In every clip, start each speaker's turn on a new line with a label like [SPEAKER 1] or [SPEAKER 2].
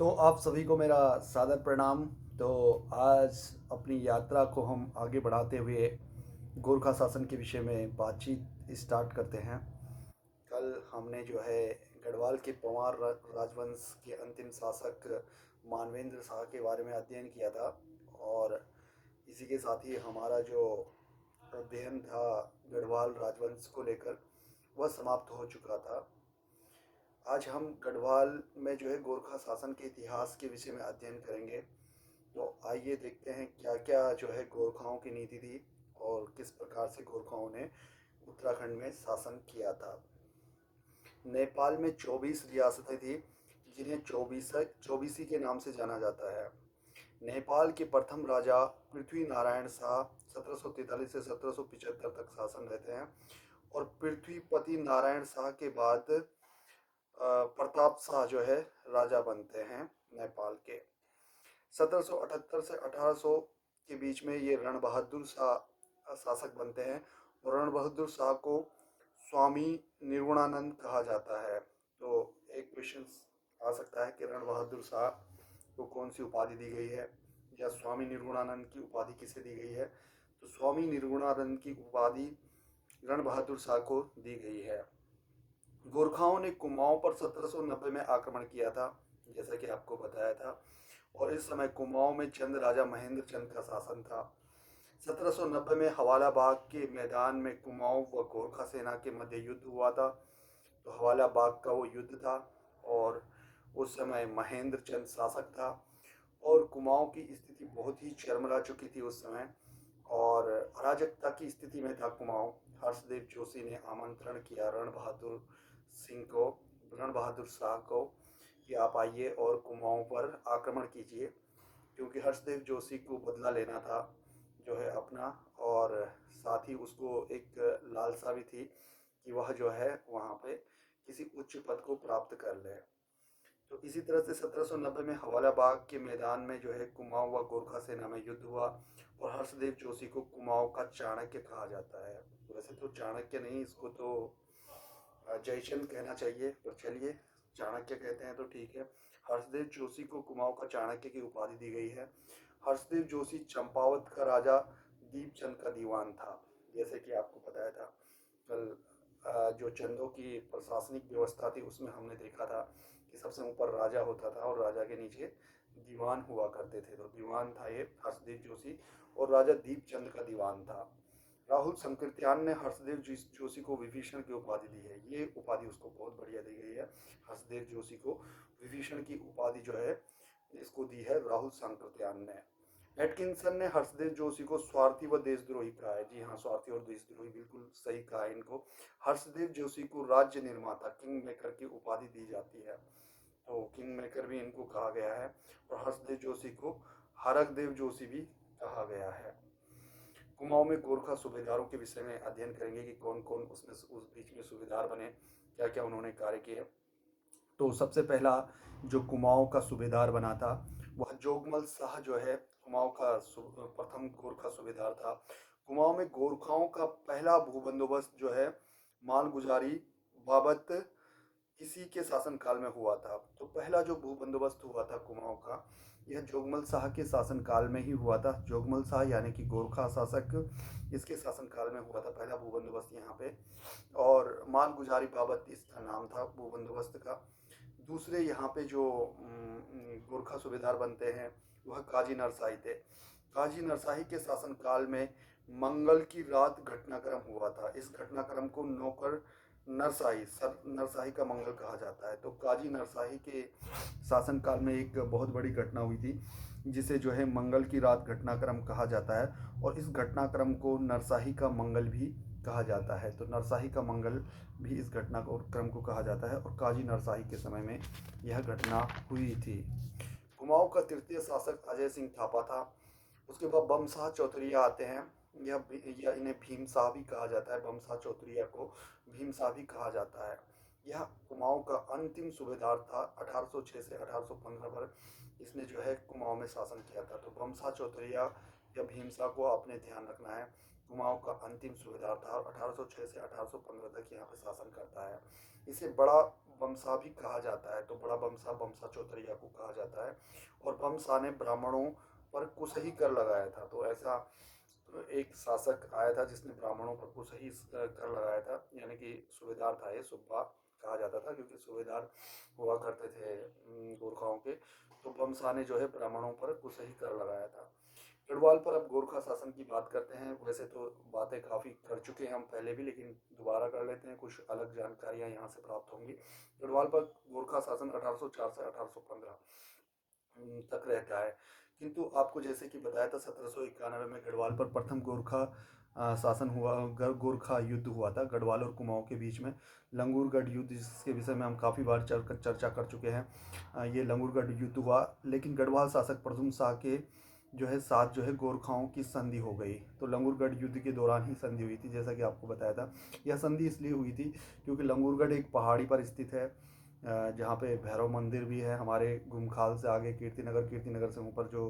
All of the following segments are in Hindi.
[SPEAKER 1] तो आप सभी को मेरा सादर प्रणाम। तो आज अपनी यात्रा को हम आगे बढ़ाते हुए गोरखा शासन के विषय में बातचीत स्टार्ट करते हैं। कल हमने जो है गढ़वाल के पंवार राजवंश के अंतिम शासक मानवेंद्र शाह के बारे में अध्ययन किया था। और इसी के साथ ही हमारा जो अध्ययन था गढ़वाल राजवंश को लेकर वह समाप्त हो चुका था। आज हम गढ़वाल में जो है गोरखा शासन के इतिहास के विषय में अध्ययन करेंगे। तो आइए देखते हैं क्या क्या जो है गोरखाओं की नीति थी और किस प्रकार से गोरखाओं ने उत्तराखंड में शासन किया था। नेपाल में 24 रियासतें थी जिन्हें चौबीसी के नाम से जाना जाता है। नेपाल के प्रथम राजा पृथ्वी नारायण शाह 1743 से 1775 तक शासन रहते हैं। और पृथ्वीपति नारायण शाह के बाद प्रताप शाह जो है राजा बनते हैं नेपाल के। 1778 से 1800 के बीच में ये रण बहादुर शाह शासक बनते हैं। और रण बहादुर शाह को स्वामी निर्गुणानंद कहा जाता है। तो एक क्वेश्चन आ सकता है कि रण बहादुर शाह को कौन सी उपाधि दी गई है या स्वामी निर्गुणानंद की उपाधि किसे दी गई है। तो स्वामी निर्गुणानंद की उपाधि रण बहादुर शाह को दी गई है। गोरखाओं ने कुमाऊं पर 1790 में आक्रमण किया था, जैसा कि आपको बताया था। और इस समय कुमाऊं में चंद राजा महेंद्र चंद का शासन था। 1790 में हवाला बाग के मैदान में कुमाऊं व गोरखा सेना के मध्य युद्ध हुआ था। तो हवाला बाग का वो युद्ध था और उस समय महेंद्र चंद शासक था। और कुमाऊं की स्थिति बहुत ही चरमरा चुकी थी उस समय और अराजकता की स्थिति में था कुमाऊं। हर्षदेव जोशी ने आमंत्रण किया रण बहादुर शाह को कि आप आइए और कुमाऊं पर आक्रमण कीजिए, क्योंकि हर्षदेव जोशी को बदला लेना था जो है अपना। और साथ ही उसको एक लालसा भी थी कि वह जो है वहाँ पे किसी उच्च पद को प्राप्त कर ले। तो इसी तरह से 1790 में हवाला बाग के मैदान में जो है कुमाऊं व गोरखा सेना में युद्ध हुआ। और हर्षदेव जोशी को कुमाऊं का चाणक्य कहा जाता है। वैसे तो चाणक्य नहीं, इसको तो जयचंद कहना चाहिए, पर चलिए चाणक्य कहते हैं तो ठीक है। हर्षदेव जोशी को कुमाऊं का चाणक्य की उपाधि दी गई है। हर्षदेव जोशी चंपावत का राजा दीपचंद का दीवान था, जैसे कि आपको बताया था कल। जो चंदों की प्रशासनिक व्यवस्था थी उसमें हमने देखा था कि सबसे ऊपर राजा होता था और राजा के नीचे दीवान हुआ करते थे। तो दीवान था ये हर्षदेव जोशी और राजा दीपचंद का दीवान था। राहुल संकृत्यान ने हर्षदेव जोशी को विभीषण की उपाधि दी है। ये उपाधि उसको बहुत बढ़िया दी गई है। हर्षदेव जोशी को विभीषण की उपाधि जो है इसको दी है राहुल संकृत्यान ने। एटकिंसन ने हर्षदेव जोशी को स्वार्थी व देशद्रोही कहा है। जी हाँ, स्वार्थी और देशद्रोही बिल्कुल सही कहा है इनको। हर्षदेव जोशी को राज्य निर्माता किंग मेकर की उपाधि दी जाती है। तो किंग मेकर भी इनको कहा गया है। और हर्षदेव जोशी को हरकदेव जोशी भी कहा गया है। कुमाऊं में गोरखा सूबेदारों के विषय में अध्ययन करेंगे कि कौन कौन उसमें उस बीच में सूबेदार बने, क्या क्या उन्होंने कार्य किए। तो सबसे पहला जो कुमाऊं का सूबेदार बना था वह जोगमल शाह जो है कुमाऊं का प्रथम गोरखा सूबेदार था। कुमाऊं में गोरखाओं का पहला भू बंदोबस्त जो है मालगुजारी बाबत इसी के शासनकाल में हुआ था। तो पहला जो भू बंदोबस्त हुआ था कुमाऊं का, यह जोगमल शाह के शासनकाल में ही हुआ था। जोगमल शाह यानी कि गोरखा शासक, इसके शासनकाल में हुआ था पहला भू बंदोबस्त यहाँ पे। और मालगुजारी बाबत इसका नाम था भू बंदोबस्त का। दूसरे यहाँ पे जो गोरखा सूबेदार बनते हैं वह काजी नरसाई थे। काजी नरसाई के शासनकाल में मंगल की रात घटनाक्रम हुआ था। इस घटनाक्रम को नौकर नरसाही का मंगल कहा जाता है। तो काजी नरसाही के शासनकाल में एक बहुत बड़ी घटना हुई थी जिसे जो है मंगल की रात घटनाक्रम कहा जाता है। और इस घटनाक्रम को नरसाही का मंगल भी कहा जाता है। तो नरसाही का मंगल भी इस घटनाक्रम को कहा जाता है और काजी नरसाही के समय में यह घटना हुई थी। कुमाऊं का तृतीय शासक अजय सिंह थापा था। उसके बाद बमशाह चौधरी आते हैं। यह इन्हें भीम शाह भी कहा जाता है। बमशाह चौधरी को भीम शाह भी कहा जाता है। यह कुमाऊं का अंतिम सूबेदार था। 1806 से 1815 पर इसने जो है कुमाऊं में शासन किया था। तो बमशाह चौधरी या भीम शाह को आपने ध्यान रखना है। कुमाऊं का अंतिम सूबेदार था और 1806 से 1815 तक यहाँ पे शासन करता है। इसे बड़ा बमसा भी कहा जाता है, तो बड़ा बमसा बमसा चौतरिया को कहा जाता है। और बमसा ने ब्राह्मणों पर कुसही कर लगाया था। तो ऐसा एक शासक आया था जिसने ब्राह्मणों पर कुसही कर लगाया था, यानी कि सूबेदार था, ये सुब्बा कहा जाता था क्योंकि सूबेदार हुआ करते थे गोरखाओं के। तो बमसा ने जो है ब्राह्मणों पर कुसही कर लगाया था। गढ़वाल पर अब गोरखा शासन की बात करते हैं। वैसे तो बातें काफ़ी कर चुके हैं हम पहले भी, लेकिन दोबारा कर लेते हैं, कुछ अलग जानकारियां यहाँ से प्राप्त होंगी। गढ़वाल पर गोरखा शासन 1804 से 1815 तक रहता है। किंतु आपको जैसे कि बताया था 1791 में गढ़वाल पर प्रथम गोरखा शासन हुआ, गोरखा युद्ध हुआ था गढ़वाल और कुमाऊं के बीच में। लंगूरगढ़ युद्ध, जिसके विषय में हम काफ़ी बार चर्चा कर चुके हैं। ये लंगूरगढ़ युद्ध हुआ, लेकिन गढ़वाल शासक प्रथम शाह के जो है साथ जो है गोरखाओं की संधि हो गई। तो लंगूरगढ़ युद्ध के दौरान ही संधि हुई थी, जैसा कि आपको बताया था। यह संधि इसलिए हुई थी क्योंकि लंगूरगढ़ एक पहाड़ी पर स्थित है, जहाँ पे भैरव मंदिर भी है। हमारे घुमखाल से आगे कीर्तिनगर से ऊपर जो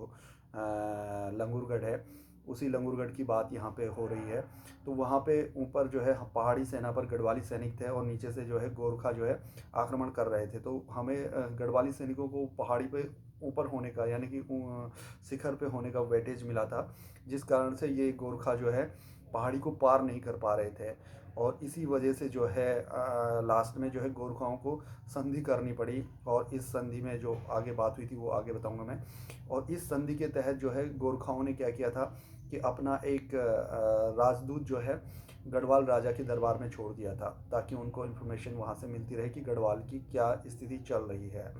[SPEAKER 1] लंगूरगढ़ है, उसी लंगूरगढ़ की बात यहाँ पे हो रही है। तो वहाँ पे ऊपर जो है पहाड़ी सेना पर गढ़वाली सैनिक थे और नीचे से जो है गोरखा जो है आक्रमण कर रहे थे। तो हमें गढ़वाली सैनिकों को पहाड़ी पे ऊपर होने का, यानी कि शिखर पे होने का वेटेज मिला था, जिस कारण से ये गोरखा जो है पहाड़ी को पार नहीं कर पा रहे थे। और इसी वजह से जो है लास्ट में जो है गोरखाओं को संधि करनी पड़ी। और इस संधि में जो आगे बात हुई थी वो आगे बताऊंगा मैं। और इस संधि के तहत जो है गोरखाओं ने क्या किया था कि अपना एक राजदूत जो है गढ़वाल राजा के दरबार में छोड़ दिया था, ताकि उनको इन्फॉर्मेशन वहाँ से मिलती रहे कि गढ़वाल की क्या स्थिति चल रही है।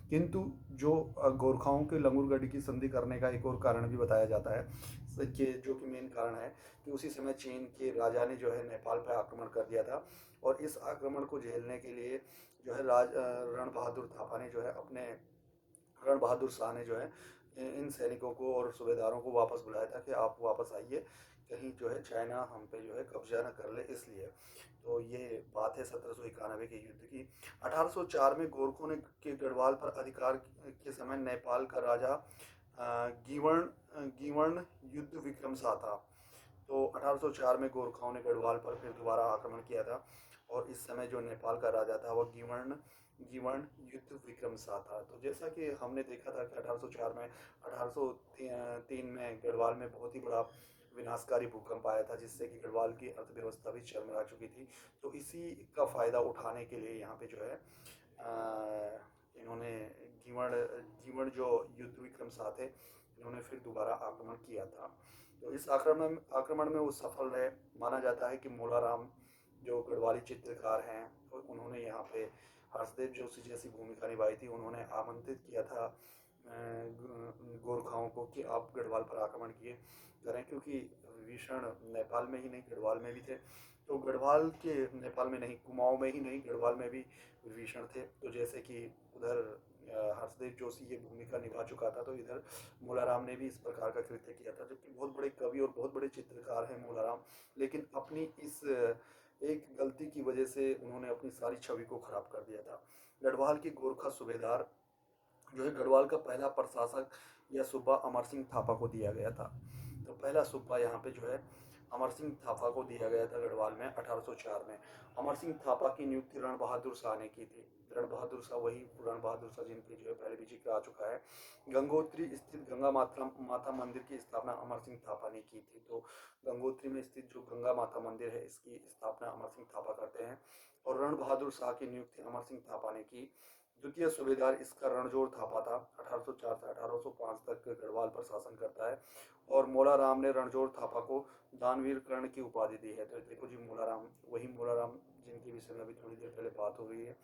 [SPEAKER 1] किंतु जो गोरखाओं के लंगूरगढ़ की संधि करने का एक और कारण भी बताया जाता है, कि जो कि मेन कारण है कि उसी समय चीन के राजा ने जो है नेपाल पर आक्रमण कर दिया था। और इस आक्रमण को झेलने के लिए जो है रण बहादुर थापा ने जो है अपने रण बहादुर शाह ने जो है इन सैनिकों को और सूबेदारों को वापस बुलाया था कि आप वापस आइए, कहीं जो है चाइना हम पे जो है कब्जा न कर ले, इसलिए। तो ये बात है 1791 के युद्ध की। 1804 में गोरखों ने के गढ़वाल पर अधिकार के समय नेपाल का राजा गीवर्ण युद्ध विक्रम शाह था। तो 1804 में गोरखाओं ने गढ़वाल पर फिर दोबारा आक्रमण किया था। और इस समय जो नेपाल का राजा था वह गीवर्ण गीवर्ण युद्ध विक्रम शाह था। तो जैसा कि हमने देखा था कि 1804 में 1803 में गढ़वाल में बहुत ही बड़ा विनाशकारी भूकंप आया था, जिससे कि गढ़वाल की अर्थव्यवस्था भी चरमरा चुकी थी। तो इसी का फायदा उठाने के लिए यहाँ पे जो है इन्होंने गीवर्ण गीवर्ण जो युद्ध विक्रम शाह थे, इन्होंने फिर दोबारा आक्रमण किया था। तो इस आक्रमण में वो सफल रहे। माना जाता है कि मोलाराम जो गढ़वाली चित्रकार हैं, तो उन्होंने यहाँ पे हर्षदेव जोशी जैसी भूमिका निभाई थी। उन्होंने आमंत्रित किया था गोरखाओं को कि आप गढ़वाल पर आक्रमण किए करें, क्योंकि विभीषण नेपाल में ही नहीं गढ़वाल में भी थे। तो गढ़वाल के नेपाल में नहीं, कुमाऊं में ही नहीं, गढ़वाल में भी विभीषण थे। तो जैसे कि उधर हर्षदेव जोशी ये भूमिका निभा चुका था, तो इधर मोलाराम ने भी इस प्रकार का कृत्य किया था। जबकि बहुत बड़े कवि और बहुत बड़े चित्रकार हैं मोलाराम, लेकिन अपनी इस एक गलती की वजह से उन्होंने अपनी सारी छवि को खराब कर दिया था। गढ़वाल के गोरखा सूबेदार जो है गढ़वाल का पहला प्रशासक या सूबा अमर सिंह थापा को दिया गया था। तो पहला सूबा यहाँ पे जो है अमर सिंह थापा को दिया गया था गढ़वाल में 1804 में। अमर सिंह थापा की नियुक्ति रण बहादुर शाह ने की थी। रण बहादुर शाह वही रण बहादुर शाह जिनकी जो है पहले भी जिक्र आ चुका है। गंगोत्री स्थित गंगा माता मंदिर की स्थापना अमर सिंह थापा ने की थी। तो गंगोत्री में स्थित जो गंगा माता मंदिर है, इसकी स्थापना अमर सिंह थापा करते हैं। और रण बहादुर शाह की नियुक्ति अमर सिंह थापा ने की। द्वितीय सूबेदार इसका रणजोड़ थापा था। 1804 से 1805 तक गढ़वाल पर शासन करता है। और मोलाराम ने रणजोड़ थापा को दानवीर कर्ण की उपाधि दी है। तो देखो जी, मोलाराम वही मोलाराम जिनके विषय में अभी थोड़ी देर पहले बात हो गई है।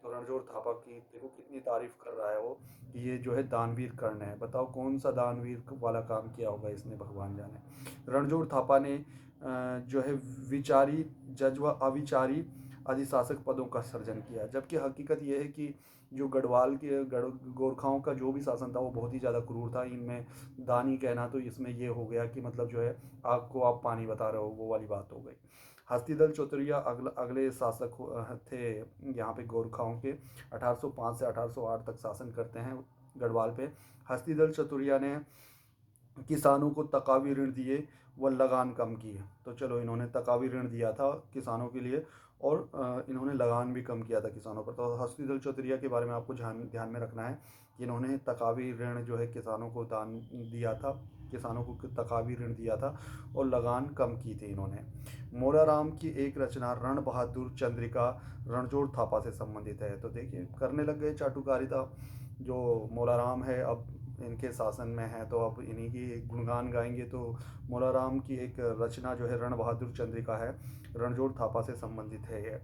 [SPEAKER 1] तो रणजोड़ थापा की देखो कितनी तारीफ कर रहा है वो, कि ये जो है दानवीर कर्ण है। बताओ कौन सा दानवीर वाला काम किया होगा इसने, भगवान जाने। रणजोड़ थापा ने जो है विचारी जज व अविचारी अधिशासक पदों का सृजन किया। जबकि हकीकत यह है कि जो गढ़वाल के गोरखाओं का जो भी शासन था वो बहुत ही ज़्यादा क्रूर था। इनमें दानी कहना तो इसमें ये हो गया कि मतलब जो है आपको आप पानी बता रहे हो, वो वाली बात हो गई। हस्तिदल चौतरिया अगले शासक थे यहाँ पे गोरखाओं के। 1805 से 1808 तक शासन करते हैं गढ़वाल पे। हस्तिदल चतुरिया ने किसानों को तकावी ऋण दिए व लगान कम की। तो चलो, इन्होंने तकावी ऋण दिया था किसानों के लिए और इन्होंने लगान भी कम किया था किसानों पर। तो हस्तीदल चौधरी के बारे में आपको ध्यान ध्यान में रखना है कि इन्होंने तकावी ऋण जो है किसानों को दान दिया था, किसानों को तकावी ऋण दिया था और लगान कम की थी इन्होंने। मोराराम की एक रचना रण बहादुर चंद्रिका रणजोड़ थापा से संबंधित है। तो देखिए करने लग गए चाटुकारिता। जो मोराराम है अब इनके शासन में है, तो अब इन्हीं की गुणगान गाएंगे। तो मोराराम की एक रचना जो है रण बहादुर चंद्रिका है, रणजोड़ थापा से संबंधित है ये।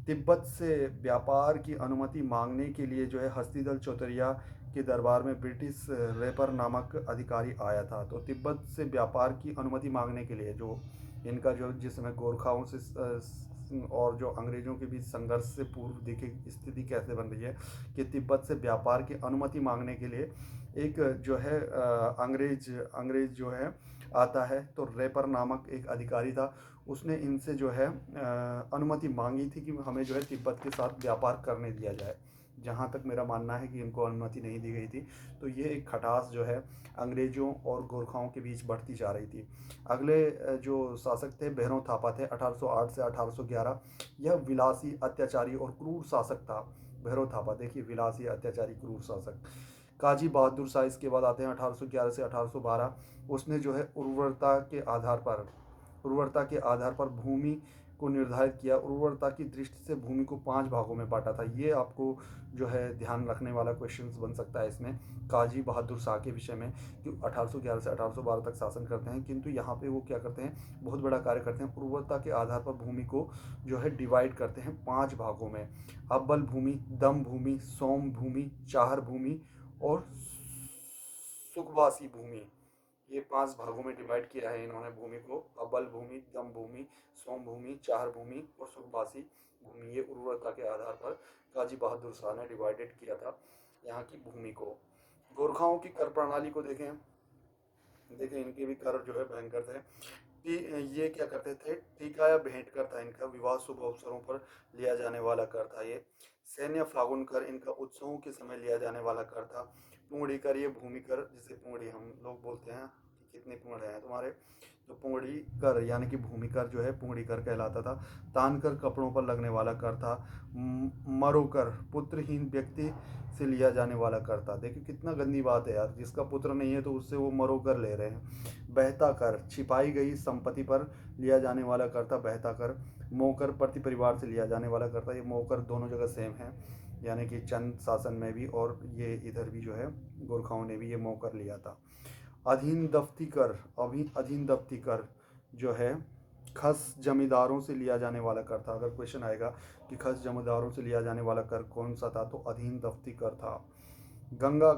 [SPEAKER 1] तिब्बत से व्यापार की अनुमति मांगने के लिए जो है हस्तीदल चौतरिया के दरबार में ब्रिटिश रेपर नामक अधिकारी आया था। तो तिब्बत से व्यापार की अनुमति मांगने के लिए जो इनका जो जिस समय गोरखाओं से और जो अंग्रेजों के बीच संघर्ष से पूर्व देखिए स्थिति कैसे बन रही है कि तिब्बत से व्यापार की अनुमति मांगने के लिए एक जो है अंग्रेज अंग्रेज जो है आता है। तो रेपर नामक एक अधिकारी था, उसने इनसे जो है अनुमति मांगी थी कि हमें जो है तिब्बत के साथ व्यापार करने दिया जाए। जहाँ तक मेरा मानना है कि इनको अनुमति नहीं दी गई थी। तो ये एक खटास जो है अंग्रेजों और गोरखाओं के बीच बढ़ती जा रही थी। अगले जो शासक थे भैरव थापा थे 1808 से 1811। यह विलासी अत्याचारी और क्रूर शासक था। भैरव थापा देखिए विलासी अत्याचारी क्रूर शासक। काजी बहादुर शाह इसके बाद आते हैं 1811 से 1812। उसने जो है उर्वरता के आधार पर भूमि को निर्धारित किया। उर्वरता की दृष्टि से भूमि को 5 भागों में बांटा था। ये आपको जो है ध्यान रखने वाला क्वेश्चंस बन सकता है इसमें काजी बहादुर शाह के विषय में, कि 1811 से 1812 तक शासन करते हैं, किंतु यहाँ पे वो क्या करते हैं, बहुत बड़ा कार्य करते हैं। उर्वरता के आधार पर भूमि को जो है डिवाइड करते हैं 5 भागों में। अब्बल भूमि, दम भूमि, सोम भूमि, चाहर भूमि और सुखवासी भूमि। ये 5 भागों में डिवाइड किया है इन्होंने भूमि को। अब्बल भूमि, दम भूमि, सोम भूमि, चाहर भूमि और सुखवासी भूमि। ये उर्वरता के आधार पर काजी बहादुर शाह ने डिवाइडेड किया था यहाँ की भूमि को। गोरखाओं की कर प्रणाली को देखें, देखें इनके भी कर जो है भयंकर थे कि ये क्या करते थे, टीका या भेंट कर था इनका, विवाह शुभ अवसरों पर लिया जाने वाला कर था ये। सैन्य फागुन कर इनका उत्सवों के समय लिया जाने वाला कर था। पुंगड़ी कर ये भूमि कर, जिसे पुंगड़ी हम लोग बोलते हैं कि कितने पुंगड़े हैं तुम्हारे, तो पुंगड़ी कर यानी कि भूमि कर जो है पुंगड़ी कर कहलाता था। तान कर कपड़ों पर लगने वाला कर था। मरो कर पुत्रहीन व्यक्ति से लिया जाने वाला कर था। देखिए कितना गंदी बात है यार, जिसका पुत्र नहीं है तो उससे वो मरो कर ले रहे हैं। बहता कर छिपाई गई संपत्ति पर लिया जाने वाला कर था बहता कर। मोकर प्रति परिवार से लिया जाने वाला कर था। ये मोकर दोनों जगह सेम है, यानी कि चंद शासन में भी और ये इधर भी जो है गोरखाओं ने भी ये मोकर लिया था। अधीन दफ्ती कर, अभी अधीन दफ्ती कर जो है खस जमींदारों से लिया जाने वाला कर था। अगर क्वेश्चन आएगा कि खस जमींदारों से लिया जाने वाला कर कौन सा था, तो अधीन दफ्ती कर था। गंगा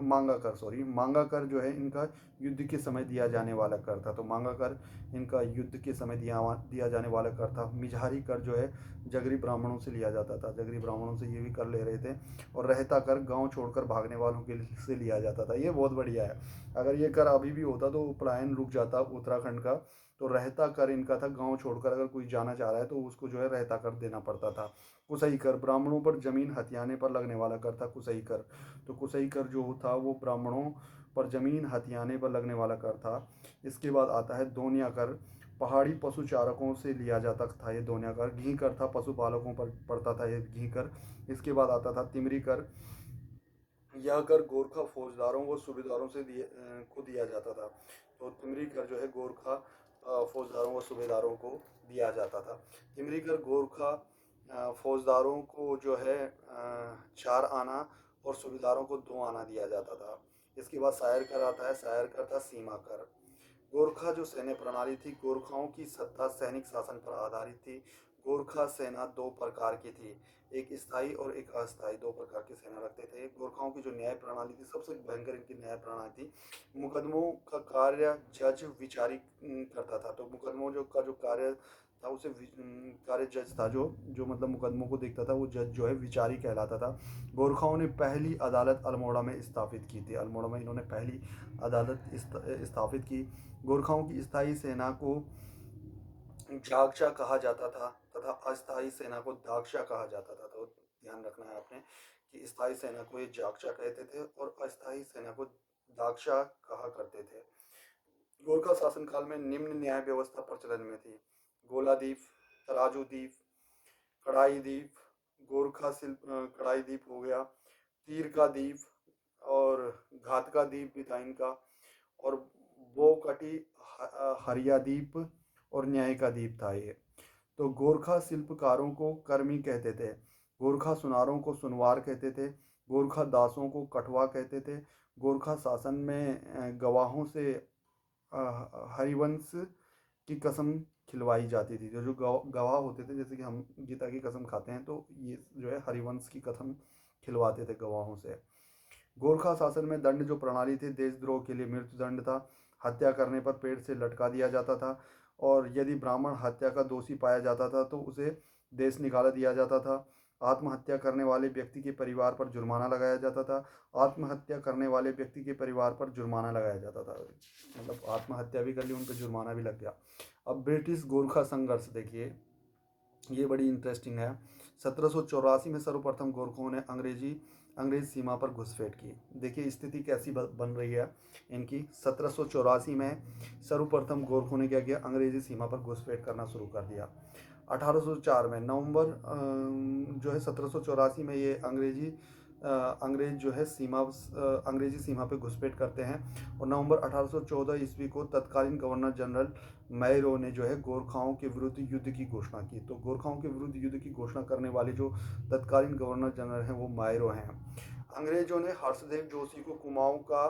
[SPEAKER 1] मांगा कर, सॉरी मांगा कर जो है इनका युद्ध के समय दिया जाने वाला कर था। तो मांगा कर इनका युद्ध के समय दिया जाने वाला कर था। मिझारी कर जो है जगरी ब्राह्मणों से लिया जाता था, जगरी ब्राह्मणों से ये भी कर ले रहे थे। और रहता कर गांव छोड़कर भागने वालों के से लिया जाता था। ये बहुत बढ़िया है। अगर ये कर अभी भी होता तो पलायन रुक जाता उत्तराखंड का। तो रहता कर इनका था, गांव छोड़कर अगर कोई जाना चाह रहा है तो उसको जो है रहता कर देना पड़ता था। कुसई कर ब्राह्मणों पर जमीन हथियाने पर लगने वाला कर था कुसई कर। तो कुसई कर जो था वो ब्राह्मणों पर जमीन हथियाने पर लगने वाला कर था। इसके बाद आता है दोनिया कर, पहाड़ी पशु चारकों से लिया जाता था ये दोनिया कर। घी कर था, पशुपालकों पर पड़ता था ये घी कर। इसके बाद आता था तिमरी कर। यह कर गोरखा फौजदारों व सूबेदारों से को दिया जाता था। तो तिमरी कर जो है गोरखा फौजदारों व सूबेदारों को दिया जाता था। तिमरी कर गोरखा फौजदारों को जो है 4 आना और सूबेदारों को 2 आना दिया जाता था। इसके बाद शायर कर आता है, शायर कर था सीमा कर। गोरखा जो सैन्य प्रणाली थी, गोरखाओं की सत्ता सैनिक शासन पर आधारित थी। गोरखा सेना 2 प्रकार की थी, एक स्थायी और एक अस्थायी, 2 प्रकार की सेना रखते थे। गोरखाओं की जो न्याय प्रणाली थी, सबसे भयंकर इनकी न्याय प्रणाली थी। मुकदमों का कार्य जज विचारी करता था। तो मुकदमों जो कार्य था उसे कार्य जज था, जो जो मतलब मुकदमों को देखता था, वो जज जो है विचारी कहलाता था। गोरखाओं ने पहली अदालत अल्मोड़ा में स्थापित की थी। अल्मोड़ा में इन्होंने पहली अदालत स्थापित की। गोरखाओं की स्थायी सेना को जागचा कहा जाता था तथा अस्थायी सेना को दागचा कहा जाता था। तो ध्यान रखना है आपने कि स्थायी सेना को ये जागचा कहते थे और अस्थायी सेना को दागचा कहा करते थे। गोरखा शासनकाल में निम्न न्याय व्यवस्था प्रचलन में थी। गोलादीप, तराजू दीप, कढ़ाई द्वीप, गोरखा शिल्प कढ़ाई द्वीप हो गया, तीर का द्वीप और घात का द्वीप भी था इनका, और बोकटी हरिया द्वीप और न्याय का द्वीप था ये। तो गोरखा शिल्पकारों को कर्मी कहते थे, गोरखा सुनारों को सुनवार कहते थे, गोरखा दासों को कटवा कहते थे। गोरखा शासन में गवाहों से हरिवंश की कसम खिलवाई जाती थी। जो जो गवाह होते थे, जैसे कि हम गीता की कसम खाते हैं, तो ये जो है हरिवंश की कसम खिलवाते थे गवाहों से। गोरखा शासन में दंड जो प्रणाली थी, देशद्रोह के लिए मृत्यु दंड था, हत्या करने पर पेड़ से लटका दिया जाता था, और यदि ब्राह्मण हत्या का दोषी पाया जाता था तो उसे देश निकाला दिया जाता था। आत्महत्या करने वाले व्यक्ति के परिवार पर जुर्माना लगाया जाता था। आत्महत्या करने वाले व्यक्ति के परिवार पर जुर्माना लगाया जाता था, मतलब आत्महत्या भी कर ली, उन पर जुर्माना भी लग गया। अब ब्रिटिश गोरखा संघर्ष देखिए, ये बड़ी इंटरेस्टिंग है। 1784 में सर्वप्रथम गोरखों ने अंग्रेज सीमा पर घुसपैठ की। देखिए स्थिति कैसी बन रही है इनकी। 1784 में सर्वप्रथम गोरखों ने क्या किया, अंग्रेजी सीमा पर घुसपैठ करना शुरू कर दिया। 1804 में नवंबर जो है 1784 में ये अंग्रेज जो है अंग्रेजी सीमा पे घुसपैठ करते हैं, और नवंबर 1814 ईस्वी को तत्कालीन गवर्नर जनरल मैरो ने जो है गोरखाओं के विरुद्ध युद्ध की घोषणा की। तो गोरखाओं के विरुद्ध युद्ध की घोषणा करने वाले जो तत्कालीन गवर्नर जनरल हैं वो मैरो हैं। अंग्रेजों ने हर्षदेव जोशी को कुमाऊं का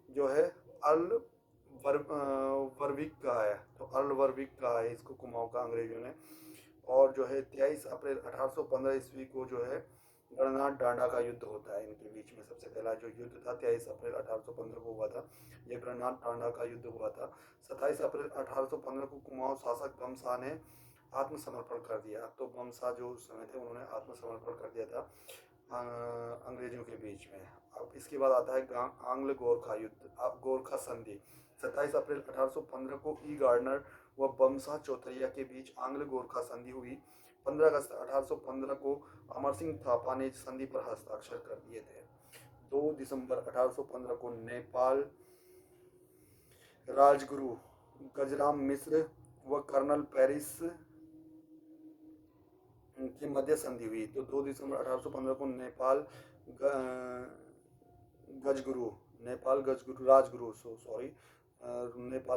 [SPEAKER 1] जो है अर्ल वर्विक कहा है, तो अर्ल वर्विक कहा है इसको कुमाऊं का अंग्रेजों ने। और जो है 23 अप्रैल 1815 ईस्वी को जो है गणनाथ डांडा का युद्ध होता है इनके बीच में। सबसे पहला जो युद्ध था 23 अप्रैल 1815 को हुआ था, यह गणनाथ डांडा का युद्ध हुआ था। 27 अप्रैल 1815 को कुमाऊं शासक बमसा ने आत्मसमर्पण कर दिया। तो बमसा जो उस समय थे उन्होंने आत्मसमर्पण कर दिया था अंग्रेजों के बीच में। अब इसके बाद आता है आंग्ल गोरखा युद्ध, गोरखा संधि। 27 अप्रैल 1815 को ई गार्डनर व बमसा चौथैया के बीच आंग्ल गोरखा संधि हुई। 15 अगस्त 1815 को अमर सिंह थापा ने संधि पर हस्ताक्षर कर दिए थे। 2 दिसंबर 1815 को नेपाल राजगुरु गजराम मिश्र व कर्नल पेरिस की मध्य संधि हुई। तो 2 दिसंबर 1815 को नेपाल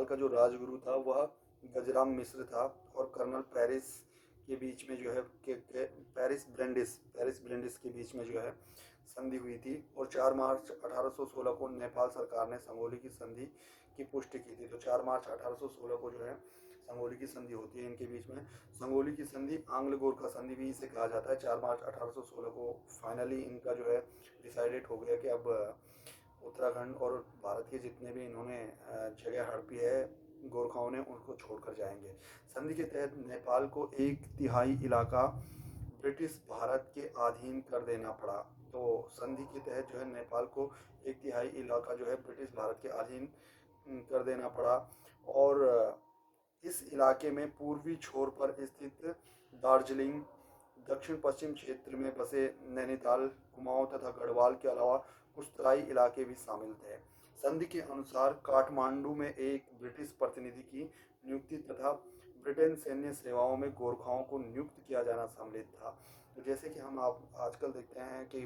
[SPEAKER 1] का जो राजगुरु था वह गजराम मिश्र था, और कर्नल पेरिस के बीच में जो है पेरिस ब्रेंडिस के बीच में जो है संधि हुई थी। और 4 मार्च 1816 को नेपाल सरकार ने संगोली की संधि की पुष्टि की थी। तो 4 मार्च 1816 को जो है संगोली की संधि होती है इनके बीच में। संगोली की संधि आंग्ल गोरखा संधि भी इसे कहा जाता है। 4 मार्च 1816 को फाइनली इनका जो है डिसाइडेड हो गया कि अब उत्तराखंड और भारत के जितने भी इन्होंने जगह हड़पी है गोरखाओं ने, उनको छोड़कर जाएंगे। संधि के तहत नेपाल को 1/3 इलाका ब्रिटिश भारत के अधीन कर देना पड़ा। तो संधि के तहत जो है नेपाल को 1/3 इलाका जो है ब्रिटिश भारत के अधीन कर देना पड़ा। और इस इलाके में पूर्वी छोर पर स्थित दार्जिलिंग, दक्षिण पश्चिम क्षेत्र में बसे नैनीताल, कुमाऊं तथा गढ़वाल के अलावा कुछ तराई इलाके भी शामिल थे। संधि के अनुसार काठमांडू में एक ब्रिटिश प्रतिनिधि की नियुक्ति तथा ब्रिटेन सैन्य सेवाओं में गोरखाओं को नियुक्त किया जाना सम्मिलित था। तो जैसे कि हम आप आजकल देखते हैं कि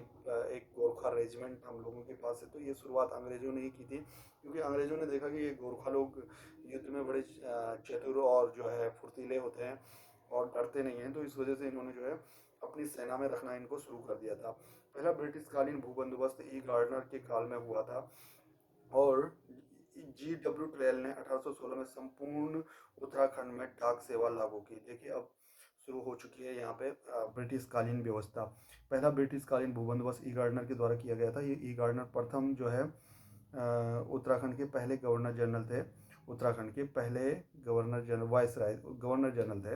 [SPEAKER 1] एक गोरखा रेजिमेंट हम लोगों के पास है, तो ये शुरुआत अंग्रेजों ने ही की थी, क्योंकि अंग्रेजों ने देखा कि ये गोरखा लोग युद्ध में बड़े चतुर और जो है फुर्तीले होते हैं और डरते नहीं हैं, तो इस वजह से इन्होंने जो है अपनी सेना में रखना इनको शुरू कर दिया था। पहला ब्रिटिशकालीन भूबंदोबस्त ई गार्डनर के काल में हुआ था, और GW ट्रेल ने 1816 में संपूर्ण उत्तराखंड में डाक सेवा लागू की। देखिए अब शुरू हो चुकी है यहाँ पे ब्रिटिशकालीन व्यवस्था। पहला ब्रिटिशकालीन भूबंदोबस्त ई गार्डनर के द्वारा किया गया था। ये ई गार्डनर प्रथम जो है उत्तराखंड के पहले गवर्नर जनरल थे। उत्तराखंड के पहले गवर्नर जनरल थे।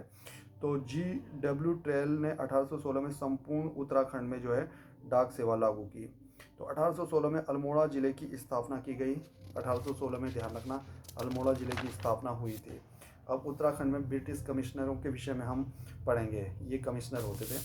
[SPEAKER 1] तो GW ट्रेल ने 1816 में संपूर्ण उत्तराखंड में जो है डाक सेवा लागू की। तो 1816 में अल्मोड़ा जिले की स्थापना की गई। 1816 में ध्यान रखना अल्मोड़ा जिले की स्थापना हुई थी। अब उत्तराखंड में ब्रिटिश कमिश्नरों के विषय में हम पढ़ेंगे। ये कमिश्नर होते थे,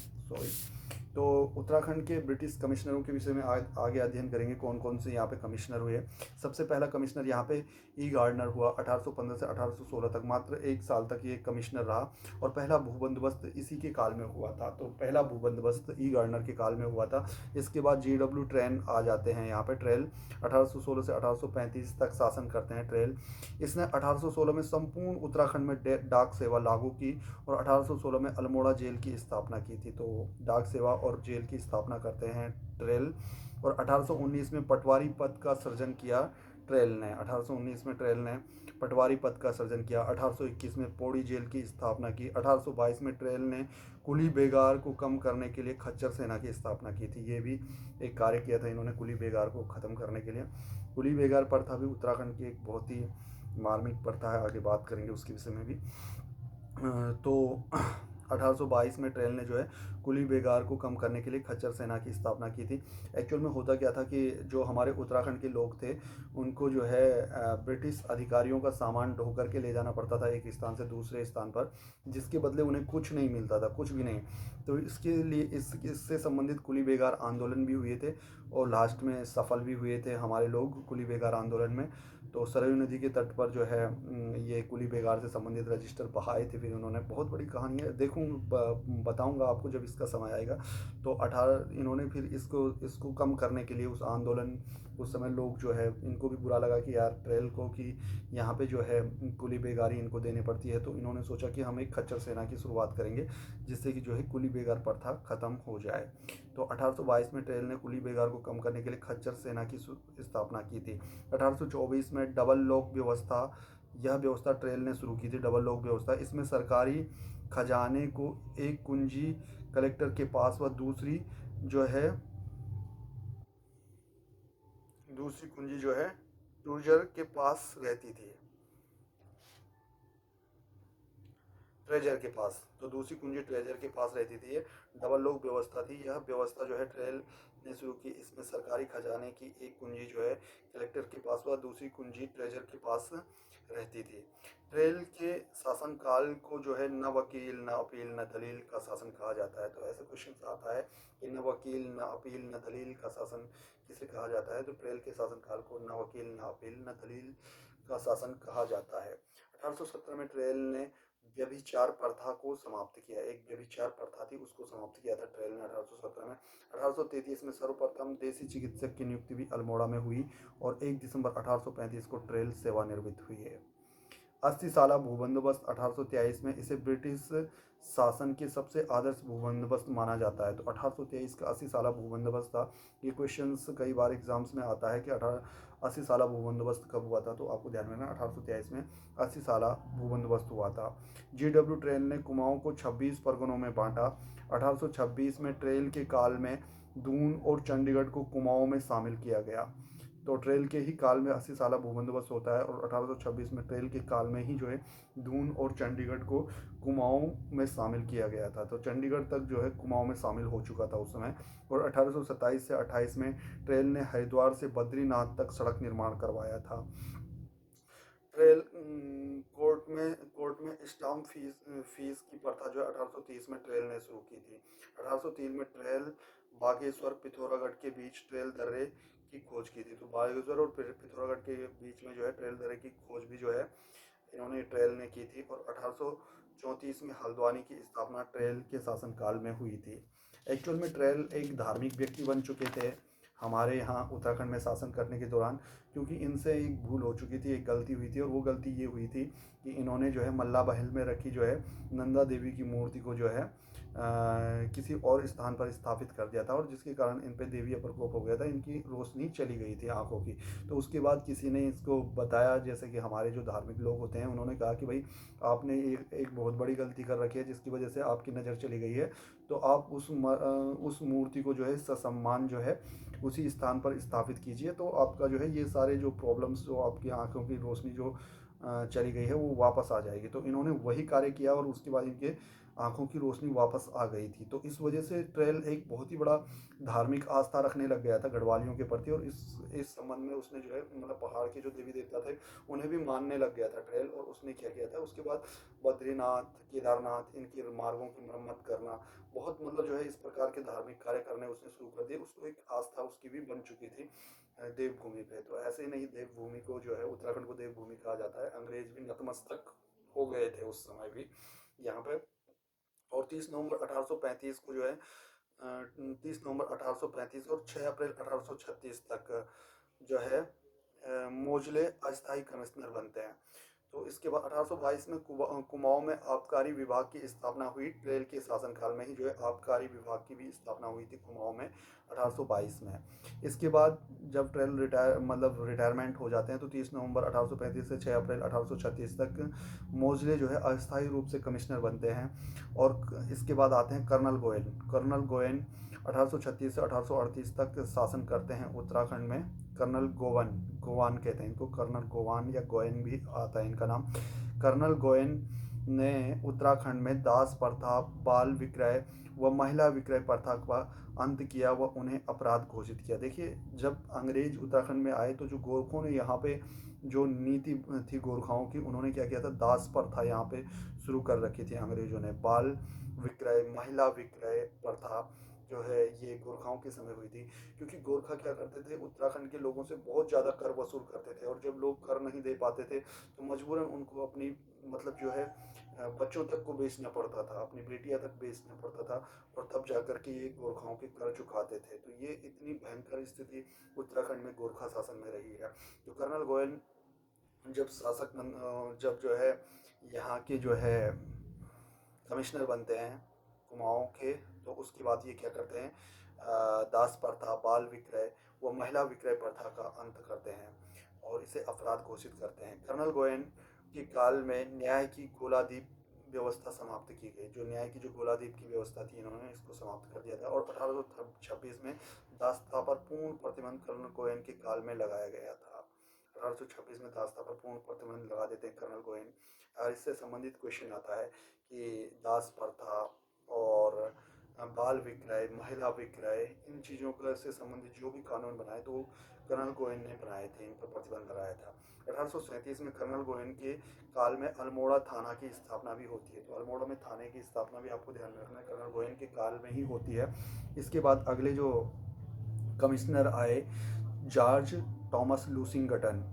[SPEAKER 1] तो उत्तराखंड के ब्रिटिश कमिश्नरों के विषय में आगे अध्ययन करेंगे, कौन कौन से यहाँ पे कमिश्नर हुए। सबसे पहला कमिश्नर यहाँ पे ई गार्डनर हुआ 1815 से 1816 तक, मात्र 1 साल तक ये कमिश्नर रहा और पहला भूबंदोबस्त इसी के काल में हुआ था। तो पहला भूबंदोबस्त ई गार्डनर के काल में हुआ था। इसके बाद JW ट्रेन आ जाते हैं यहाँ पे। ट्रेल 1816 से 1835 तक शासन करते हैं ट्रेल। इसने 1816 में संपूर्ण उत्तराखंड में डाक सेवा लागू की और 1816 में अल्मोड़ा जेल की स्थापना की थी। तो डाक सेवा और जेल की स्थापना करते हैं ट्रेल। और 1819 में पटवारी पद का सृजन किया ट्रेल ने। 1819 में ट्रेल ने पटवारी पद का सृजन किया। 1821 में पौड़ी जेल की स्थापना की। 1822 में ट्रेल ने कुली बेगार को कम करने के लिए खच्चर सेना की स्थापना की थी। ये भी एक कार्य किया था इन्होंने कुली बेगार को ख़त्म करने के लिए। कुली बेगार प्रथा भी उत्तराखंड की एक बहुत ही मार्मिक प्रथा है, आगे बात करेंगे उसके विषय में भी। तो 1822 में ट्रेल ने जो है कुली बेगार को कम करने के लिए खच्चर सेना की स्थापना की थी। एक्चुअल में होता क्या था कि जो हमारे उत्तराखंड के लोग थे उनको जो है ब्रिटिश अधिकारियों का सामान ढो करके ले जाना पड़ता था एक स्थान से दूसरे स्थान पर, जिसके बदले उन्हें कुछ नहीं मिलता था, कुछ भी नहीं। तो इसके लिए इससे संबंधित कुली बेगार आंदोलन भी हुए थे और लास्ट में सफल भी हुए थे हमारे लोग कुली बेगार आंदोलन में। तो सरयू नदी के तट पर जो है ये कुली बेगार से संबंधित रजिस्टर बहाए थे। फिर उन्होंने बहुत बड़ी कहानी है, बताऊंगा आपको जब इसका समय आएगा। तो 18 इन्होंने फिर इसको कम करने के लिए उस आंदोलन, उस समय लोग जो है इनको भी बुरा लगा कि यार ट्रेल को कि यहाँ पे जो है कुली बेगारी इनको देनी पड़ती है। तो इन्होंने सोचा कि हम एक खच्चर सेना की शुरुआत करेंगे जिससे कि जो है कुली बेगार प्रथा ख़त्म हो जाए। तो 1822 में ट्रेल ने कुली बेगार को कम करने के लिए खच्चर सेना की स्थापना की थी। 1824 में डबल लॉक व्यवस्था, यह व्यवस्था ट्रेल ने शुरू की थी, डबल लॉक व्यवस्था। इसमें सरकारी खजाने को एक कुंजी कलेक्टर के पास व दूसरी कुंजी जो है ट्रूजर के पास रहती थी, ट्रेजर के पास। तो दूसरी कुंजी ट्रेजर के पास रहती थी। ये डबल लॉक व्यवस्था थी। यह व्यवस्था जो है ट्रेल ने शुरू की। इसमें सरकारी खजाने की एक कुंजी जो है कलेक्टर के पास व दूसरी कुंजी ट्रेजर के पास रहती थी। ट्रेल के शासनकाल को जो है न वकील न अपील न दलील का शासन कहा जाता है। तो ऐसे क्वेश्चन आता है कि न वकील न अपील न दलील का शासन किसे कहा जाता है। तो ट्रेल के शासनकाल को न वकील न अपील न दलील का शासन कहा जाता है। 1817 में ट्रेल ने व्यभिचार प्रथा को समाप्त किया। एक व्यभिचार प्रथा थी उसको समाप्त किया था ट्रेल ने 1817 में। 1833 में सर्वप्रथम देसी चिकित्सक की नियुक्ति भी अल्मोड़ा में हुई और 1 दिसंबर 1835 को ट्रेल सेवानिवृत्त हुई है। 80 साला भूबंदोबस्त 1823 में इसे ब्रिटिश शासन के सबसे आदर्श भूबंदोबस्त माना जाता है। तो 1823 का 80 साला भूबंदोबस्त था। ये क्वेश्चंस कई बार एग्जाम्स में आता है कि 80 साला भूबंदोबस्त कब हुआ था। तो आपको ध्यान रखना 1823 में 80 साला भूबंदोबस्त हुआ था। JW ट्रेल ने कुमाऊं को 26 परगनों में बांटा। 1826 में ट्रेल के काल में दून और चंडीगढ़ को कुमाऊं में शामिल किया गया। तो ट्रेल के ही काल में 80 साला भूबंदोबस्त होता है और 1826 में ट्रेल के काल में ही जो है दून और चंडीगढ़ को कुमाऊं में शामिल किया गया था। तो चंडीगढ़ तक जो है कुमाऊं में शामिल हो चुका था उस समय। और 1827 से 28 में ट्रेल ने हरिद्वार से बद्रीनाथ तक सड़क निर्माण करवाया था। ट्रेल कोर्ट में स्टाम्प फीस की प्रथा जो है 1830 में ट्रेल ने शुरू की थी। 1803 में ट्रेल बागेश्वर पिथौरागढ़ के बीच ट्रेल दर्रे की खोज की थी। तो बागेश्वर और पिथौरागढ़ के बीच में जो है ट्रेल दर्रे की खोज भी जो है इन्होंने ट्रेल ने की थी। और 1834 में हल्द्वानी की स्थापना ट्रेल के शासनकाल में हुई थी। एक्चुअल में ट्रेल एक धार्मिक व्यक्ति बन चुके थे हमारे यहाँ उत्तराखंड में शासन करने के दौरान, क्योंकि इनसे एक भूल हो चुकी थी, एक गलती हुई थी। और वो गलती ये हुई थी कि इन्होंने जो है मल्ला महल में रखी जो है नंदा देवी की मूर्ति को जो है किसी और स्थान पर स्थापित कर दिया था और जिसके कारण इन पे देवीय प्रकोप हो गया था, इनकी रोशनी चली गई थी आंखों की। तो उसके बाद किसी ने इसको बताया, जैसे कि हमारे जो धार्मिक लोग होते हैं उन्होंने कहा कि भाई आपने एक बहुत बड़ी गलती कर रखी है जिसकी वजह से आपकी नज़र चली गई है। तो आप उस मूर्ति को जो है ससम्मान जो है उसी स्थान पर स्थापित कीजिए, तो आपका जो है ये सारे जो प्रॉब्लम्स, जो आपकी आंखों की रोशनी जो चली गई है वो वापस आ जाएगी। तो इन्होंने वही कार्य किया और उसके बाद इनके आंखों की रोशनी वापस आ गई थी। तो इस वजह से ट्रेल एक बहुत ही बड़ा धार्मिक आस्था रखने लग गया था गढ़वालियों के प्रति, और इस संबंध में उसने जो है मतलब पहाड़ के जो देवी देवता थे उन्हें भी मानने लग गया था ट्रेल। और उसने क्या किया था उसके बाद बद्रीनाथ, केदारनाथ, इनकी मार्गों की मरम्मत करना, बहुत मतलब जो है इस प्रकार के धार्मिक कार्य करने उसने शुरू कर दिए। उसको एक आस्था उसकी भी बन चुकी थी देवभूमि पे। तो ऐसे ही नहीं, देवभूमि को जो है उत्तराखंड को देवभूमि कहा जाता है। अंग्रेज भी नतमस्तक हो गए थे उस समय भी यहाँ पे। और 30 नवंबर 1835 को जो है 30 नवंबर 1835 और 6 अप्रैल 1836 तक जो है मोजले अस्थायी कमिश्नर बनते हैं। तो इसके बाद 1822 में कुमाऊं में आबकारी विभाग की स्थापना हुई। ट्रेल के शासनकाल में ही जो है आबकारी विभाग की भी स्थापना हुई थी कुमाऊं में 1822 में। इसके बाद जब ट्रेल रिटायरमेंट हो जाते हैं तो 30 नवंबर 1835 से 6 अप्रैल 1836 तक मोजले जो है अस्थायी रूप से कमिश्नर बनते हैं। और इसके बाद आते हैं कर्नल गोयन 1836 से 1838 तक शासन करते हैं उत्तराखंड में। कर्नल गोवान कहते हैं इनको, कर्नल गोवान या गोयन भी आता है इनका नाम। कर्नल गोयन ने उत्तराखंड में दास प्रथा, बाल विक्रय व महिला विक्रय प्रथा का अंत किया व उन्हें अपराध घोषित किया। देखिए, जब अंग्रेज उत्तराखंड में आए तो जो गोरखों ने यहाँ पे जो नीति थी गोरखाओं की, उन्होंने क्या किया था, दास प्रथा यहाँ पे शुरू कर रखी थी अंग्रेजों ने। बाल विक्रय, महिला विक्रय प्रथा जो है ये गोरखाओं के समय हुई थी। क्योंकि गोरखा क्या करते थे, उत्तराखंड के लोगों से बहुत ज़्यादा कर वसूल करते थे, और जब लोग कर नहीं दे पाते थे तो मजबूरन उनको अपनी मतलब जो है बच्चों तक को बेचना पड़ता था, अपनी बेटियां तक बेचना पड़ता था, और तब जाकर के ये गोरखाओं के कर चुकाते थे। तो ये इतनी भयंकर स्थिति उत्तराखंड में गोरखा शासन में रही है। तो कर्नल गोयल जब जब जो है यहाँ के जो है कमिश्नर बनते हैं कुमाऊं के, तो उसके बाद ये क्या करते हैं, दास प्रथा, बाल विक्रय व महिला विक्रय प्रथा का अंत करते हैं और इसे अपराध घोषित करते हैं। कर्नल गोयन के काल में न्याय की गोलादीप व्यवस्था समाप्त की गई। जो न्याय की जो गोलादीप की व्यवस्था थी, इन्होंने इसको समाप्त कर दिया था। और 1826 में दास्ता पर पूर्ण प्रतिबंध कर्नल गोयन के काल में लगाया गया था। 1826 में दास्ता पर पूर्ण प्रतिबंध लगा देते हैं कर्नल गोयन। और इससे संबंधित क्वेश्चन आता है कि दास प्रथा और बाल विक्रय, महिला विक्रय, इन चीज़ों का से संबंधित जो भी कानून बनाए तो कर्नल गोयन ने बनाए थे, इन पर प्रतिबंध लगाया था। 1837 में कर्नल गोयन के काल में अल्मोड़ा थाना की स्थापना भी होती है। तो अल्मोड़ा में थाने की स्थापना भी आपको ध्यान में रखना है, कर्नल गोयन के काल में ही होती है। इसके बाद अगले जो कमिश्नर आए, George Thomas Lushington.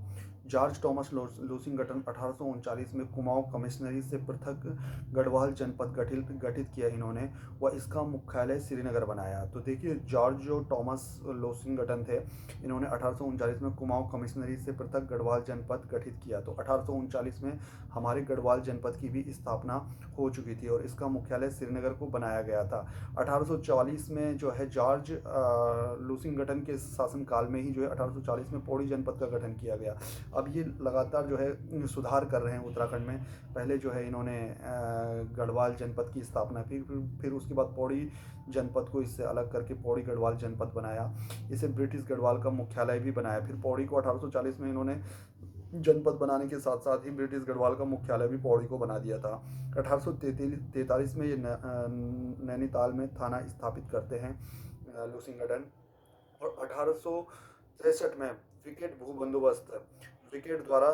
[SPEAKER 1] George Thomas Lushington 1839 में कुमाऊं कमिश्नरी से पृथक गढ़वाल जनपद गठित गठित किया इन्होंने, व इसका मुख्यालय श्रीनगर बनाया। तो देखिए, जॉर्ज जो टॉमस लूसिंगटन थे, इन्होंने 1839 में कुमाऊं कमिश्नरी से पृथक गढ़वाल जनपद गठित किया। तो 1839 में हमारे गढ़वाल जनपद की भी स्थापना हो चुकी थी और इसका मुख्यालय श्रीनगर को बनाया गया था। 1840 में जो है जॉर्ज लूसिंगटन के शासनकाल में ही जो है 1840 में पौड़ी जनपद का गठन किया गया। अब ये लगातार जो है सुधार कर रहे हैं उत्तराखंड में। पहले जो है इन्होंने गढ़वाल जनपद की स्थापना की, फिर उसके बाद पौड़ी जनपद को इससे अलग करके पौड़ी गढ़वाल जनपद बनाया। इसे ब्रिटिश गढ़वाल का मुख्यालय भी बनाया। फिर पौड़ी को 1840 में इन्होंने जनपद बनाने के साथ साथ ही ब्रिटिश गढ़वाल का मुख्यालय भी पौड़ी को बना दिया था। 1843 में ये नैनीताल में थाना स्थापित करते हैं लूसिंगटन। और 1863 में विकेट भू बंदोबस्त विकेट द्वारा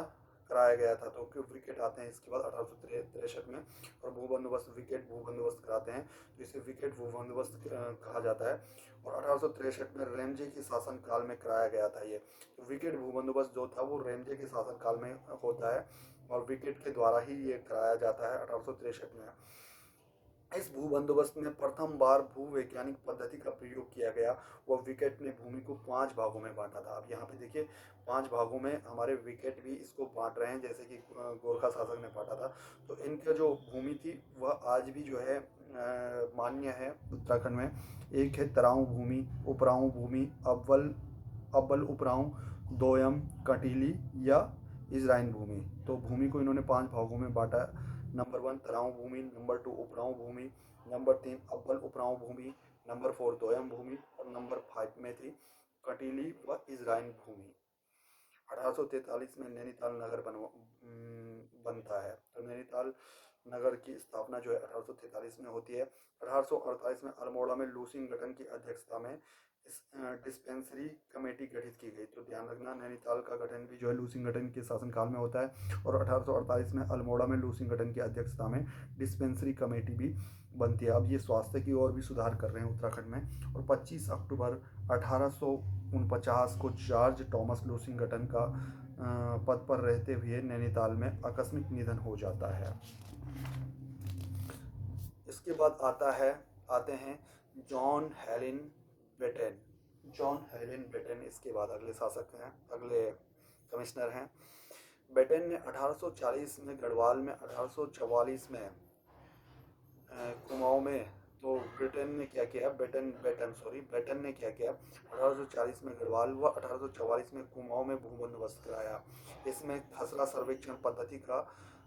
[SPEAKER 1] कराया गया था। तो विकेट आते हैं इसके बाद 1863 में, और भू बंदोबस्त कराते हैं, तो इसे विकेट भू बंदोबस्त कहा जाता है। और 1863 में रेमजे के शासन काल में कराया गया था ये। तो विकेट भू बंदोबस्त जो था वो रेमजे के शासन काल में होता है, और विकेट के द्वारा ही ये कराया जाता है 1863 में। इस भू बंदोबस्त में प्रथम बार भू वैज्ञानिक पद्धति का प्रयोग किया गया। वह विकेट ने भूमि को 5 भागों में बांटा था। अब यहाँ पे देखिए, 5 भागों में हमारे विकेट भी इसको बांट रहे हैं, जैसे कि गोरखा शासक ने बांटा था। तो इनका जो भूमि थी वह आज भी जो है मान्य है उत्तराखंड में। एक है तराऊ भूमि, उपराऊ भूमि, अव्वल अव्वल उपराऊ, दोयम, कटीली या इजराइन भूमि। तो भूमि को इन्होंने 5 भागों में बांटा। नंबर 1 तराऊ भूमि, नंबर 2 उपराऊ भूमि, नंबर 3 अव्वल उपराऊ भूमि, नंबर 4 दोयम भूमि, और नंबर 5 में थी कटीली व इजराइन भूमि। 1843 में नैनीताल नगर बनता है। तो नैनीताल नगर की स्थापना जो है 1843 में होती है। 1848 में अल्मोड़ा में लूसिंगटन की अध्यक्षता में डिस्पेंसरी कमेटी गठित की गई। तो ध्यान रखना, नैनीताल का गठन भी जो है लूसिंगटन के शासनकाल में होता है, और 1848 में अल्मोड़ा में लूसिंगटन की अध्यक्षता में डिस्पेंसरी कमेटी भी बनती है। अब ये स्वास्थ्य की ओर भी सुधार कर रहे हैं उत्तराखंड में। और 25 अक्टूबर 1849 को जॉर्ज टॉमस लूसिंगटन का पद पर रहते हुए नैनीताल में आकस्मिक निधन हो जाता है। इसके बाद आते हैं जॉन हेलिन बेटेन। जॉन हेलिन बेटेन इसके बाद अगले शासक हैं, अगले कमिश्नर हैं। बेटेन ने 1840 में गढ़वाल में, 1844 में कुमाऊं में, तो ब्रिटेन ने क्या किया, बेटन ने क्या किया, 1840 में गढ़वाल व 1844 में कुमाऊं में भूबंदोबस्त कराया। इसमें खसरा सर्वेक्षण पद्धति का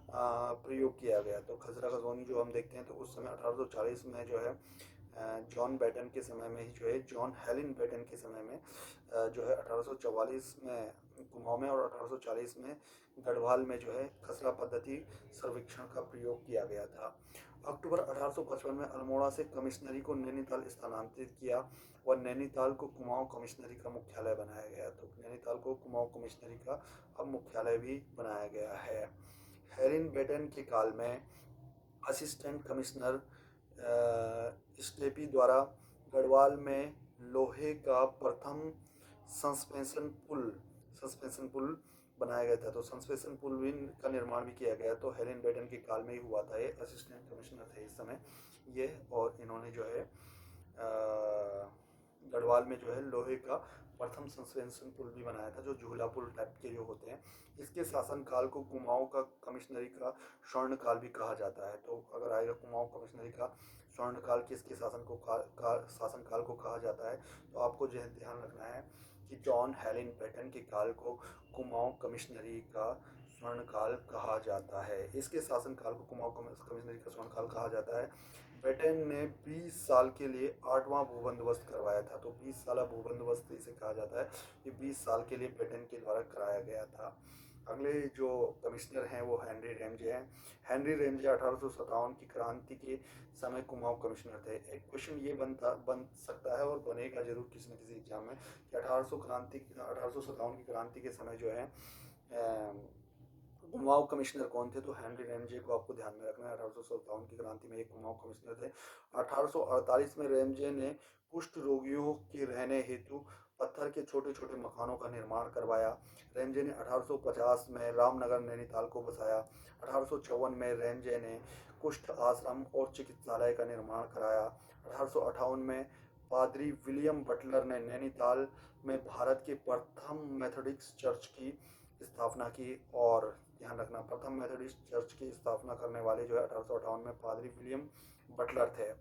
[SPEAKER 1] प्रयोग किया गया। तो खसरा खसोनी जो हम देखते हैं, तो उस समय 1840 में जो है जॉन बेटन के समय में ही जो है, जॉन हेलिन बेटन के समय में जो है 1844 में कुमाऊं में और 1840 में गढ़वाल में जो है खसरा पद्धति सर्वेक्षण का प्रयोग किया गया था। अक्टूबर 1855 में अल्मोड़ा से कमिश्नरी को नैनीताल स्थानांतरित किया और नैनीताल को कुमाऊं कमिश्नरी का मुख्यालय बनाया गया। तो नैनीताल को कुमाऊं कमिश्नरी का अब मुख्यालय भी बनाया गया है। हेरिन बेटन के काल में असिस्टेंट कमिश्नर स्टेपी द्वारा गढ़वाल में लोहे का प्रथम सस्पेंशन पुल बनाया गया था। तो सस्पेंशन पुल का निर्माण भी किया गया। तो हेरिन बेटन के काल में ही हुआ था। ये असिस्टेंट कमिश्नर थे इस समय ये, और इन्होंने जो है गढ़वाल में जो है लोहे का प्रथम सस्पेंशन पुल भी बनाया था, जो झूला पुल टाइप के जो होते हैं। इसके शासनकाल को कुमाऊं का कमिश्नरी का स्वर्ण काल भी कहा जाता है। तो अगर आएगा कुमाऊं कमिश्नरी का स्वर्ण काल किसके शासनकाल को कहा जाता है, तो आपको जो ध्यान रखना है कि जॉन हेलिन बेटन के काल को कुमाऊं कमिश्नरी का स्वर्ण काल कहा जाता है। इसके शासनकाल को कुमाऊं कमिश्नरी का स्वर्ण काल कहा जाता है। बेटन ने 20 साल के लिए 8वां भूबंदोबस्त करवाया था। तो 20 साल भूबंदोबस्त इसे कहा जाता है। ये 20 साल के लिए बेटन के द्वारा कराया गया था। अगले जो कमिश्नर हैं वो हेनरी रैमजे हैं। हेनरी रैमजे 1857 की क्रांति के समय कुमाऊं कमिश्नर थे। एक क्वेश्चन ये बन सकता है और बनेगा जरूर किसी न किसी एग्जाम में कि 1857 की क्रांति के समय जो है कुमाऊं कमिश्नर कौन थे। तो हेनरी रैमजे को आपको ध्यान में रखना है। 1857 की क्रांति में एक कुमाऊं कमिश्नर थे। 1848 में रैमजे ने कुष्ठ रोगियों के रहने हेतु पत्थर के छोटे छोटे मकानों का निर्माण करवाया। रैमजे ने 1850 में रामनगर नैनीताल को बसाया। 1854 में रैमजे ने कुष्ठ आश्रम और चिकित्सालय का निर्माण कराया। 1858 में पादरी विलियम बटलर ने नैनीताल में भारत के प्रथम मेथोडिस्ट चर्च की स्थापना की। और ध्यान रखना, प्रथम मेथोडिस्ट चर्च की स्थापना करने वाले जो है 1858 में पादरी विलियम बटलर थे।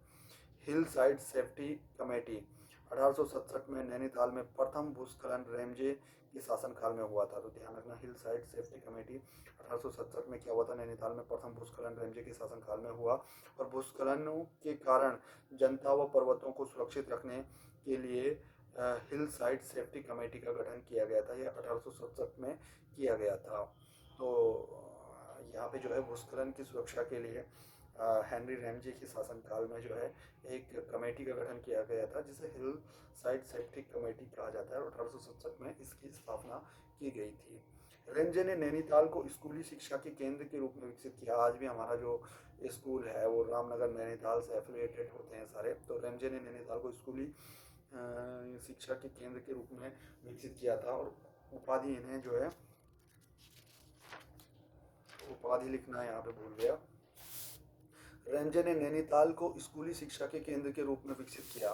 [SPEAKER 1] हिल साइड सेफ्टी कमेटी 1867 में नैनीताल में प्रथम भूस्खलन रैमजे के शासनकाल में हुआ था। तो ध्यान रखना, हिल साइड सेफ्टी कमेटी 1867 में क्या हुआ था, नैनीताल में प्रथम भूस्खलन रैमजे के शासनकाल में हुआ। और भूस्खलनों के कारण जनता व पर्वतों को सुरक्षित रखने के लिए हिल साइड सेफ्टी कमेटी का गठन किया गया था। यह 1867 में किया गया था। तो यहाँ पे जो है भूस्खलन की सुरक्षा के लिए हेनरी रैमजे के शासनकाल में जो है एक कमेटी का गठन किया गया था, जिसे हिल साइड सेफ्टी कमेटी कहा जाता है। और 1867 में इसकी स्थापना की गई थी। रैमजे ने नैनीताल को स्कूली शिक्षा के केंद्र के रूप में विकसित किया। आज भी हमारा जो स्कूल है वो रामनगर नैनीताल से एफिलिएटेड होते हैं सारे। तो रैमजे ने नैनीताल को स्कूली शिक्षा के केंद्र के रूप में विकसित किया था। और उपाधि इन्हें जो है, उपाधि लिखना यहाँ पे भूल गया। रैमजे ने नैनीताल को स्कूली शिक्षा के केंद्र के रूप में विकसित किया।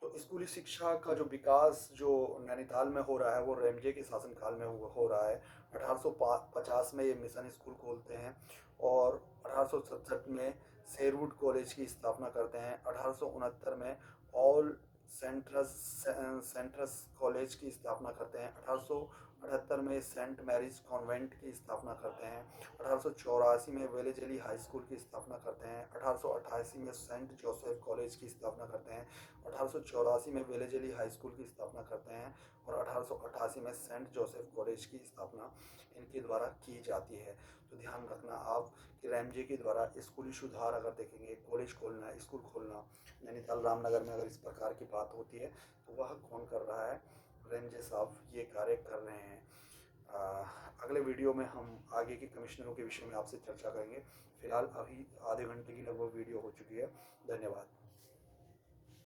[SPEAKER 1] तो स्कूली शिक्षा का जो विकास जो नैनीताल में हो रहा है वो रैमजे के शासनकाल में हो रहा है। 1850 में ये मिशन स्कूल खोलते हैं और 1867 में शेरवुड कॉलेज की स्थापना करते हैं। 1869 में ऑल सेंट्रस कॉलेज की स्थापना करते हैं। 1878 में सेंट मैरीज कॉन्वेंट की स्थापना करते हैं। 1884 में वेलेजली हाई स्कूल की स्थापना करते हैं। 1888 में सेंट जोसेफ कॉलेज की स्थापना करते हैं। 1884 में वेलेजली हाई स्कूल की स्थापना करते हैं और 1888 में सेंट जोसेफ कॉलेज की स्थापना इनके द्वारा की जाती है। तो ध्यान रखना आप रैमजे के द्वारा स्कूली सुधार अगर देखेंगे, कॉलेज खोलना, स्कूल खोलना, नैनीताल रामनगर में अगर इस प्रकार की बात होती है तो वह कौन कर रहा है? रैमजे साहब ये कार्य कर रहे हैं। अगले वीडियो में हम आगे के कमिश्नरों के विषय में आपसे चर्चा करेंगे। फिलहाल अभी आधे घंटे की लगभग वीडियो हो चुकी है। धन्यवाद।